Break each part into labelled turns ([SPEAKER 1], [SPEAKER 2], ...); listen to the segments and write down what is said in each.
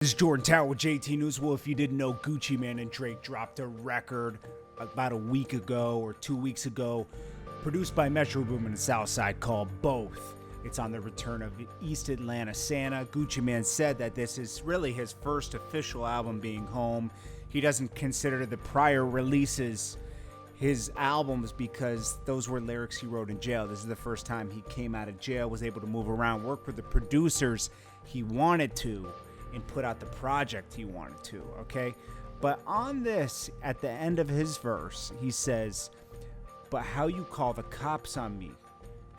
[SPEAKER 1] This is Jordan Tower with JTNEWS. Well, if you didn't know, Gucci Mane and Drake dropped a record about a week ago or 2 weeks ago, produced by Metro Boom and the Southside, called Both. It's on the return of East Atlanta Santa. Gucci Mane said that this is really his first official album being home. He doesn't consider the prior releases his albums because those were lyrics he wrote in jail. This is the first time he came out of jail, was able to move around, work with the producers he wanted to, and put out the project he wanted to, okay? But on this, at the end of his verse, he says, "But how you call the cops on me?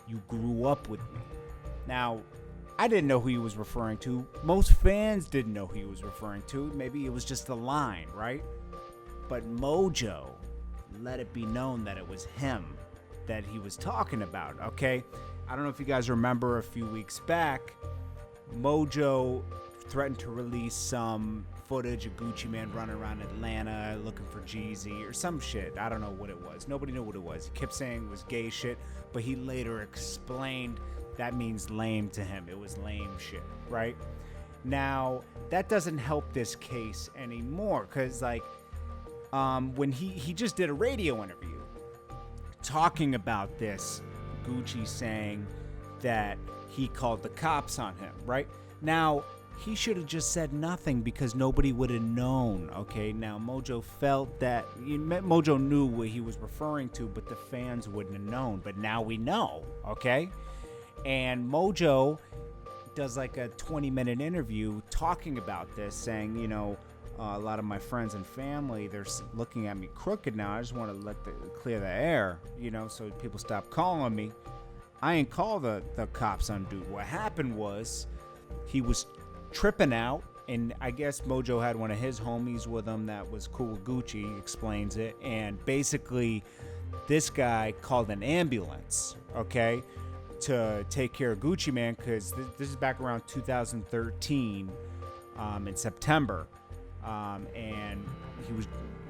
[SPEAKER 1] You grew up with me." Now, I didn't know who he was referring to. Most fans didn't know who he was referring to. Maybe it was just a line, right? But Mojo let it be known that it was him that he was talking about, okay? I don't know if you guys remember a few weeks back, Mojo threatened to release some footage of Gucci Mane running around Atlanta looking for Jeezy or some shit. I don't know what it was. Nobody knew what it was. He kept saying it was gay shit, but he later explained that means lame to him. It was lame shit, right? Now, that doesn't help this case anymore because, like, when he just did a radio interview talking about this, Gucci saying that he called the cops on him, right? Now, he should have just said nothing because nobody would have known, okay? Now, Mojo felt that, Mojo knew what he was referring to, but the fans wouldn't have known. But now we know, okay? And Mojo does like a 20-minute interview talking about this, saying, a lot of my friends and family, they're looking at me crooked now. I just want to clear the air, so people stop calling me. I ain't call the cops on dude. What happened was he was tripping out, and I guess Mojo had one of his homies with him that was cool with Gucci, explains it, and basically this guy called an ambulance, okay, to take care of Gucci Mane, because this is back around 2013 in September, and he was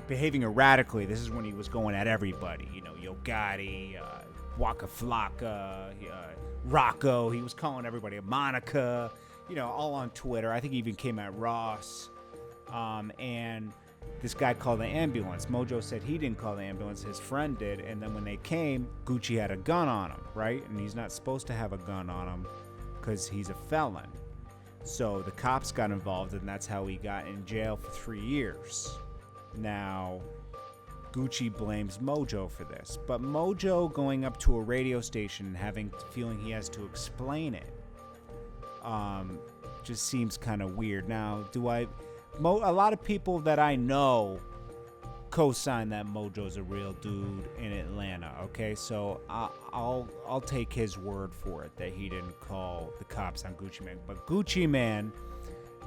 [SPEAKER 1] behaving erratically. This is when he was going at everybody, Yo Gotti, Waka Flocka, Rocco. He was calling everybody a Monica, all on Twitter. I think he even came at Ross. And this guy called the ambulance. Mojo said he didn't call the ambulance. His friend did. And then when they came, Gucci had a gun on him, right? And he's not supposed to have a gun on him because he's a felon. So the cops got involved, and that's how he got in jail for 3 years. Now, Gucci blames Mojo for this. But Mojo going up to a radio station and feeling he has to explain it, just seems kind of weird. Now, a lot of people that I know co-sign that Mojo's a real dude in Atlanta, okay? So I'll take his word for it that he didn't call the cops on Gucci Mane. But Gucci Mane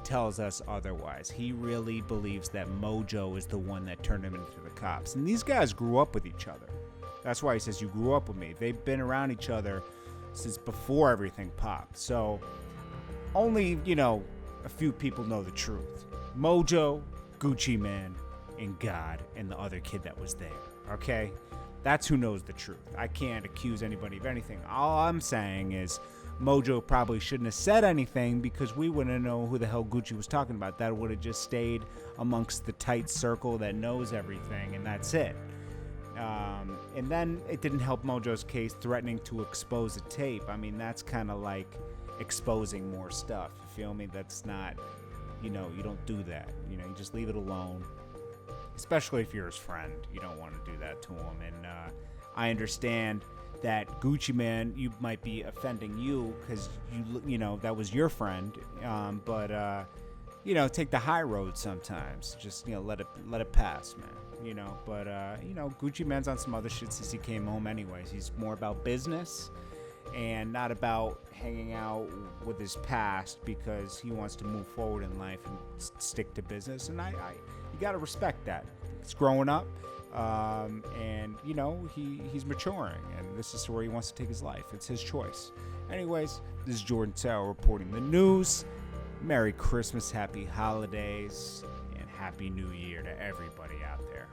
[SPEAKER 1] tells us otherwise. He really believes that Mojo is the one that turned him into the cops. And these guys grew up with each other. That's why he says, you grew up with me. They've been around each other since before everything popped. So only, a few people know the truth. Mojo, Gucci Mane, and God, and the other kid that was there, okay? That's who knows the truth. I can't accuse anybody of anything. All I'm saying is Mojo probably shouldn't have said anything because we wouldn't know who the hell Gucci was talking about. That would have just stayed amongst the tight circle that knows everything, and that's it. And then it didn't help Mojo's case threatening to expose a tape. I mean, that's kind of like exposing more stuff. You feel me? That's not, you don't do that. You just leave it alone. Especially if you're his friend. You don't want to do that to him. And I understand that Gucci Mane, you might be offending you because that was your friend. But take the high road sometimes. Just let it pass, man. But Gucci Mane's on some other shit since he came home anyways. He's more about business and not about hanging out with his past because he wants to move forward in life and stick to business. And you got to respect that. He's growing up, and he's maturing, and this is where he wants to take his life. It's his choice. Anyways, this is Jordan Tower reporting the news. Merry Christmas, happy holidays, and happy New Year to everybody out there.